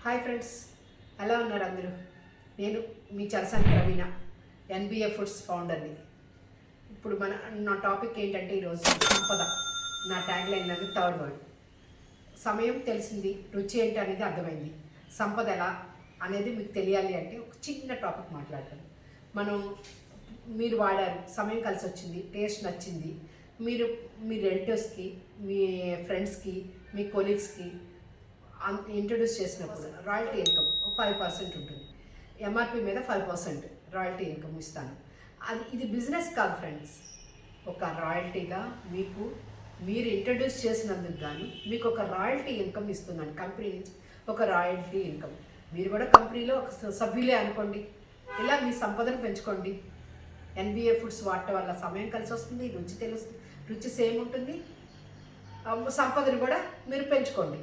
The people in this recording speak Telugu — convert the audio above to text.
హాయ్ ఫ్రెండ్స్, ఎలా ఉన్నారు అందరూ? నేను మీ చరసాని ప్రవీణ, ఎన్బిఏ ఫుడ్స్ ఫౌండర్ని. ఇప్పుడు నా టాపిక్ ఏంటంటే ఈరోజు సంపద. నా ట్యాగ్ లైన్లోని థర్డ్ వర్డ్. సమయం తెలిసింది, రుచి ఏంటి అనేది అర్థమైంది. సంపద ఎలా అనేది మీకు తెలియాలి అంటే ఒక చిన్న టాపిక్ మాట్లాడతాను. మీరు వాడారు, సమయం కలిసి వచ్చింది, టేస్ట్ నచ్చింది, మీరు మీ రిలేటివ్స్కి, మీ ఫ్రెండ్స్కి, మీ కొలీగ్స్కి ఇంట్రడ్యూస్ చేసినప్పుడు రాయల్టీ ఇన్కమ్ 5% ఉంటుంది. ఎంఆర్పి మీద 5% రాయల్టీ ఇన్కమ్ ఇస్తాను. ఇది బిజినెస్ కాదు ఫ్రెండ్స్. ఒక రాయల్టీగా మీరు ఇంట్రడ్యూస్ చేసినందుకు కానీ మీకు ఒక రాయల్టీ ఇన్కమ్ ఇస్తున్నాను. కంపెనీ నుంచి ఒక రాయల్టీ ఇన్కమ్. మీరు కూడా కంపెనీలో ఒక సభ్యులే అనుకోండి. ఇలా మీ సంపదను పెంచుకోండి. ఎన్బిఏ ఫుడ్స్ వాడటం వల్ల సమయం కలిసి వస్తుంది, రుచి తెలుస్తుంది, రుచి సేమ్ ఉంటుంది, సంపదను కూడా మీరు పెంచుకోండి.